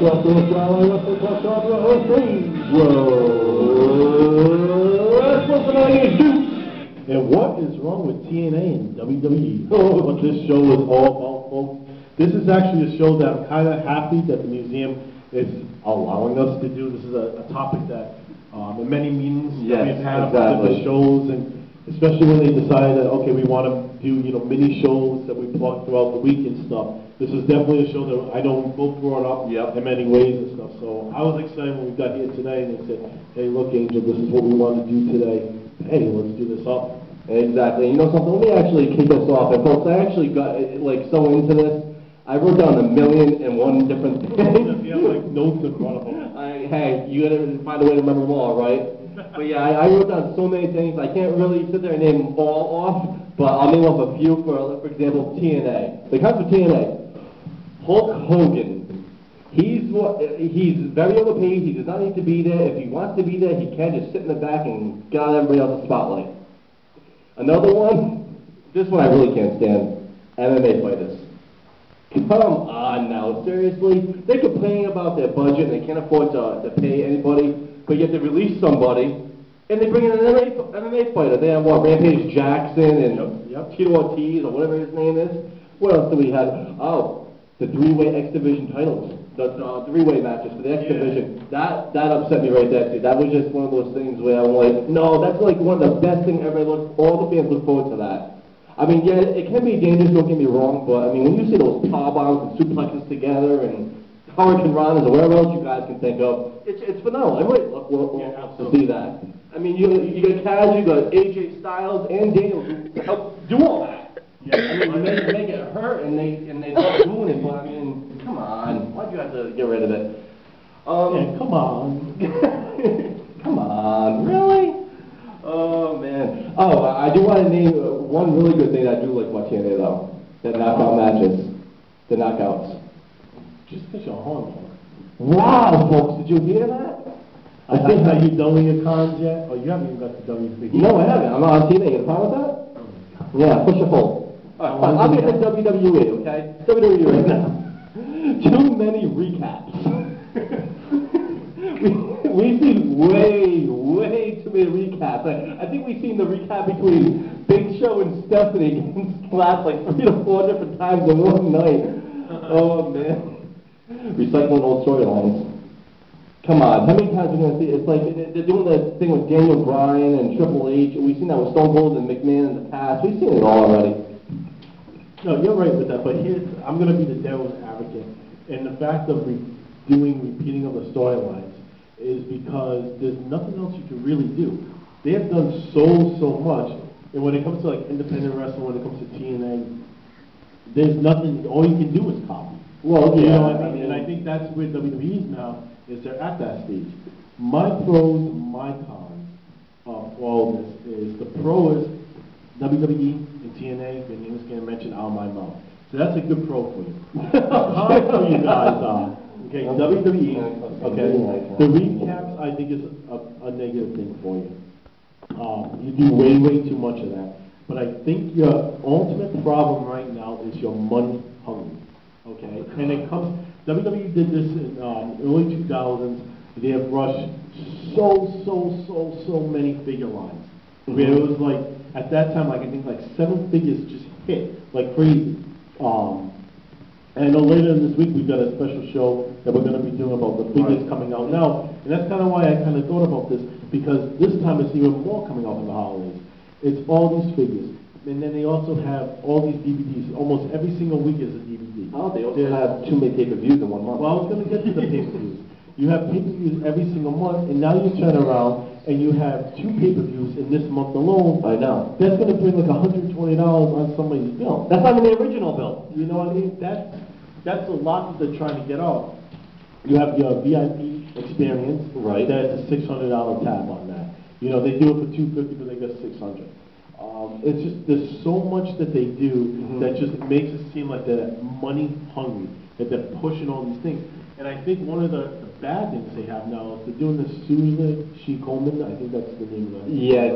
Welcome to the Wrestling And what is wrong with TNA and WWE? What this show is all about, folks. This is actually a show that I'm kind of happy that the museum is allowing us to do. This is a topic that, in many meetings that we've had about the shows, and especially when they decided that, okay, we want to do, mini shows that we plug throughout the week and stuff. This is definitely a show that I know we both brought up in many ways and stuff. So I was excited when we got here today and they said, hey, look, Angel, this is what we want to do today. Hey, let's do this up. Exactly. You know something? Let me actually kick us off. And folks, I actually got so into this. I wrote down 1,000,001 different things. You have notes in front of them. Hey, you gotta find a way to remember them all, right? But yeah, I wrote down so many things. I can't really sit there and name them all off, but I'll name off a few. For example, TNA. The comes for TNA. Hulk Hogan. He's very overpaid. He does not need to be there. If he wants to be there, he can just sit in the back and get out everybody else's spotlight. Another one, this one I really can't stand, MMA fighters. Come on now, seriously? They're complaining about their budget and they can't afford to pay anybody, but yet they release somebody and they bring in an MMA fighter. They have, Rampage Jackson and Tito Ortiz or whatever his name is. What else do we have? Oh, the three-way X Division titles. The three-way matches for the X Division. That upset me right there, too. That was just one of those things where I'm like, no, that's like one of the best things ever. All the fans look forward to that. I mean, yeah, it can be dangerous, don't get me wrong, but I mean, when you see those power bombs and suplexes together and Hurricane Runners or whatever else you guys can think of, it's phenomenal. Everybody loves to see that. I mean, you got Kaz, you got AJ Styles and Daniel to help do all that. Yeah. I mean, you make it hurt and they love doing it, but I mean, come on, why'd you have to get rid of it? Yeah, come on. Come on, really? Oh, man. Oh, I do want to name one really good thing I do like about TNA, though. The knockout matches. The knockouts. Just because you're horrible. Wow, folks, did you hear that? I think that you done with your cons yet? Oh, you haven't even got the WWE. No, I haven't. I'm not on TNA. You fine with that? Yeah, push it forward. All right, fine. I'll get to WWE, okay? WWE right now. Too many recaps. We've seen way too many recaps. I think we've seen the recap between Big Show and Stephanie last like 3 to 4 different times in one night. Oh, man. Recycling old storylines. Come on, how many times are we going to see it? It's like they're doing the thing with Daniel Bryan and Triple H. We've seen that with Stone Cold and McMahon in the past. We've seen it all already. No, you're right with that, but I'm going to be the devil's advocate. And the fact of repeating of the storylines is because there's nothing else you can really do. They have done so much, and when it comes to independent wrestling, when it comes to TNA, there's nothing. All you can do is copy. Well, you know what I mean? And I think that's where WWE's now is. They're at that stage. My pros, my cons of all this is the pro is WWE and TNA. The name's going to mention out of my mouth. So that's a good pro for you. Cons for you guys are. Okay, WWE, okay, the recaps I think is a negative thing for you. You do way too much of that. But I think your ultimate problem right now is your money hungry, okay? And it comes, WWE did this in early 2000s. They have rushed so many figure lines. Where it was like, at that time, I think 7 figures just hit like crazy. And I know later in this week we've got a special show that we're going to be doing about the figures coming out now. And that's kind of why I kind of thought about this, because this time it's even more coming out in the holidays. It's all these figures. And then they also have all these DVDs. Almost every single week is a DVD. Oh, they also have 2 many pay-per-views in 1 month. Well, I was going to get to the pay-per-views. You have pay-per-views every single month, and now you turn around and you have 2 pay-per-views in this month alone. I know. That's going to bring like $120 on somebody's bill. That's not even the original bill. You know what I mean? That's a lot that they're trying to get off. You have your VIP experience. Right. That's a $600 tab on that. You know, they do it for $250, but they get $600. It's just, there's so much that they do that just makes it seem like they're money hungry, that they're pushing all these things. And I think one of the bad things they have now is they're doing this Susan She Coleman, I think that's the name of it. Yeah.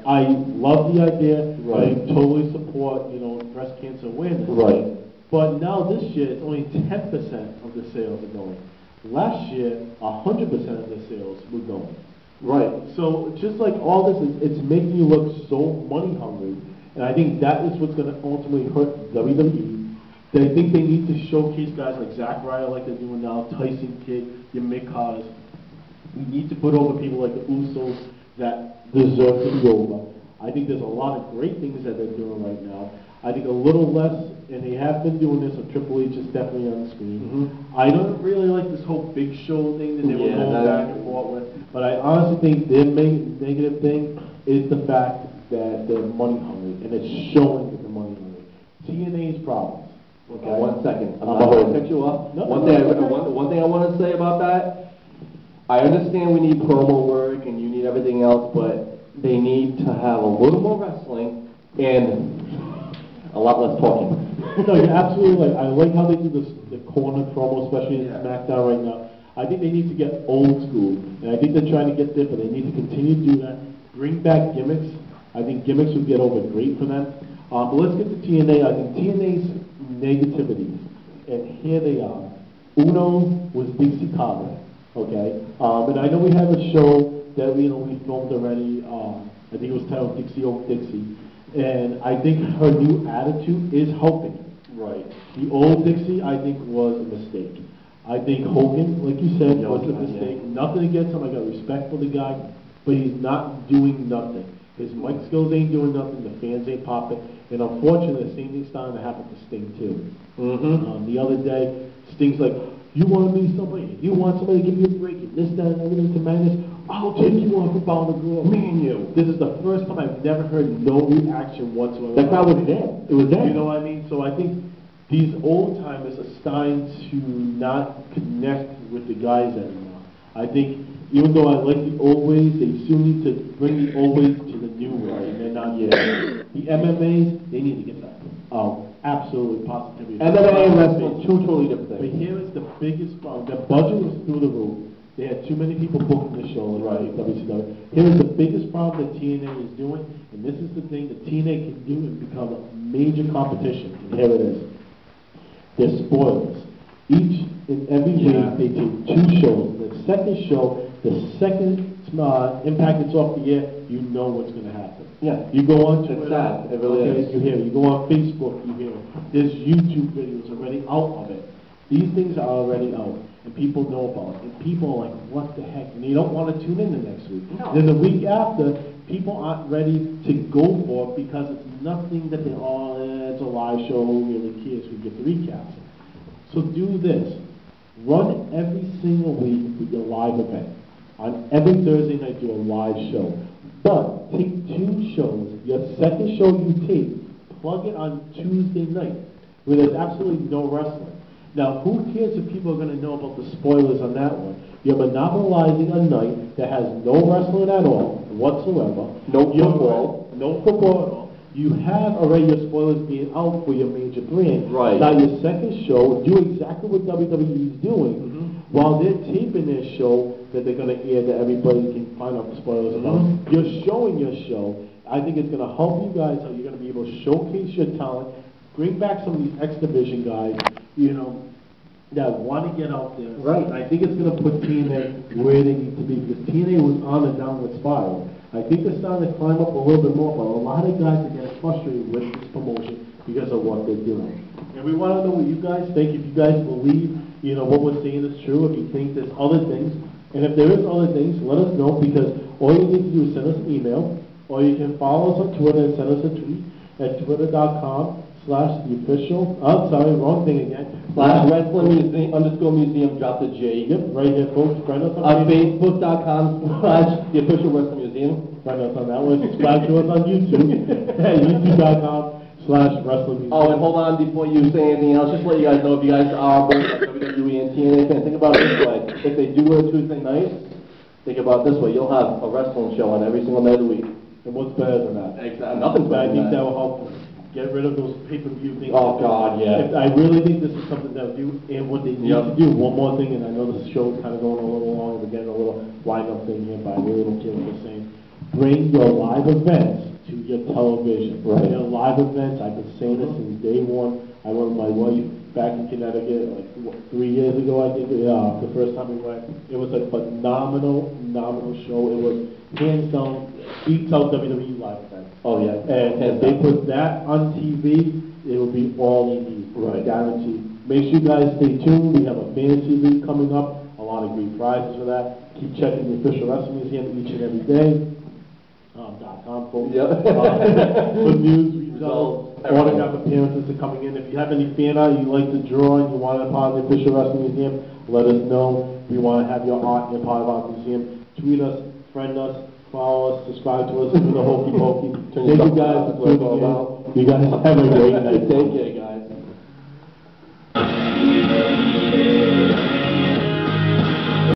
I love the idea. Right. I totally support, breast cancer awareness. Right. But now this year, it's only 10% of the sales are going. Last year, 100% of the sales were going. Right. So just like all this, it's making you look so money hungry, and I think that is what's going to ultimately hurt WWE. I think they need to showcase guys like Zack Ryder, like they're doing now, Tyson Kidd, your Mick Carters. We need to put over people like the Usos that deserve to be over. I think there's a lot of great things that they're doing right now. I think a little less, and they have been doing this, so Triple H is definitely on the screen. I don't really like this whole Big Show thing that they were going back and forth with, but I honestly think their main negative thing is the fact that they're money hungry, and it's showing that they're money hungry. TNA's problems. Okay. 1 second. I'm not going to cut you off. One thing I want to say about that, I understand we need promo work and you need everything else, but they need to have a little more wrestling and a lot less talking. No, you're absolutely right. I like how they do the corner promo, especially in SmackDown right now. I think they need to get old school, and I think they're trying to get different. They need to continue to do that. Bring back gimmicks. I think gimmicks would get over great for them. But let's get to TNA. I think TNA's negativities, and here they are. Uno was Dixie Carter, okay? And I know we have a show that we filmed already. I think it was titled Dixie Oak Dixie. And I think her new attitude is helping. Right. The old Dixie, I think, was a mistake. I think Hogan, like you said, was a mistake. Nothing against him. I got respect for the guy, but he's not doing nothing. His mic skills ain't doing nothing. The fans ain't popping. And unfortunately, the same thing's starting to happen to Sting, too. The other day, Sting's like, you want to meet somebody? You want somebody to give you a break? And this, that, and everything to madness? I'll take you on for Bound of Glory. Me and you. This is the first time I've never heard no reaction whatsoever. That crowd was dead. It was dead. You know what I mean? So I think these old timers are starting to not connect with the guys anymore. I think even though I like the old ways, they still need to bring the old ways to the new way, and they're not yet. The MMAs, they need to get that. Oh, absolutely, positively. MMA and wrestling, two totally different things. But here is the biggest problem. The budget was through the roof. They had too many people booking the show, right? WCW. Here is the biggest problem that TNA is doing, and this is the thing that TNA can do and become a major competition. And here it is. They're spoilers. Each and every week they take 2 shows. The second show, the second Impact it's off the air, you know what's going to happen. Yeah. You go on Twitter, it's sad. It really is. You hear it. You go on Facebook, you hear it. There's YouTube videos already out of it. These things are already out, and people know about it. And people are like, what the heck? And you don't want to tune in the next week. No. Then the week after, people aren't ready to go for it because it's nothing that they, it's a live show, who really cares, we get the recaps. So do this. Run every single week with your live event. On every Thursday night, do a live show. But take 2 shows. Your second show you take, plug it on Tuesday night, where there's absolutely no wrestling. Now, who cares if people are going to know about the spoilers on that one? You're monopolizing a night that has no wrestling at all, whatsoever. No football. No football at all. You have already your spoilers being out for your major brand. Right. Now, your second show, do exactly what WWE is doing. While they're taping their show that they're going to air that everybody can find out the spoilers about, you're showing your show. I think it's going to help you guys how you're going to be able to showcase your talent, bring back some of these X Division guys, that want to get out there. Right. I think it's going to put TNA where they need to be, because TNA was on a downward spiral. I think they're starting to climb up a little bit more, but a lot of guys are getting frustrated with this promotion because of what they're doing. And we want to know what you guys think. If you guys believe, what we're saying is true, if you think there's other things, and if there is other things, let us know, because all you need to do is send us an email, or you can follow us on Twitter and send us a tweet at twitter.com/theofficial, wrong thing again, /wrestling_museum, drop the J. Yep, right here, folks. Find us on facebook.com/theofficialwrestlingmuseum. Find us on that one. Subscribe to us on YouTube at youtube.com/wrestlingmuseum. Oh, and hold on before you say anything else, just to let you guys know, if you guys are both WWE and TNA fans, think about it this way. If they do a Tuesday night, think about it this way. You'll have a wrestling show on every single night of the week. And what's better than that? Exactly. Nothing's better I than think that. that will help get rid of those pay-per-view things. Oh, God, yeah. I really think this is something that will do, and what they need to do, one more thing, and I know this show is kind of going a little long, we're getting a little wind-up thing here, but I really don't care what you're saying. Bring your live events to your television. Right. Your live events, I've been saying this since day one. I went with my wife back in Connecticut, like, 3 years ago, I think, the first time we went. It was a phenomenal show. It was hands down, beats out WWE live event. Oh, yeah. And if they put that on TV, it will be all you need. Right. Guaranteed. Make sure you guys stay tuned. We have a fantasy league coming up. A lot of great prizes for that. Keep checking the Official Wrestling Museum each and every day. .com, folks. Yep. Good news, results, autograph appearances are coming in. If you have any fan art you'd like to draw and you want to part of the Official Wrestling Museum, let us know. We want to have your art in part of our museum. Tweet us, friend us, follow us, subscribe to us, do the hokey pokey. Thank you guys for tuning in. You guys have a great night. Take care, guys.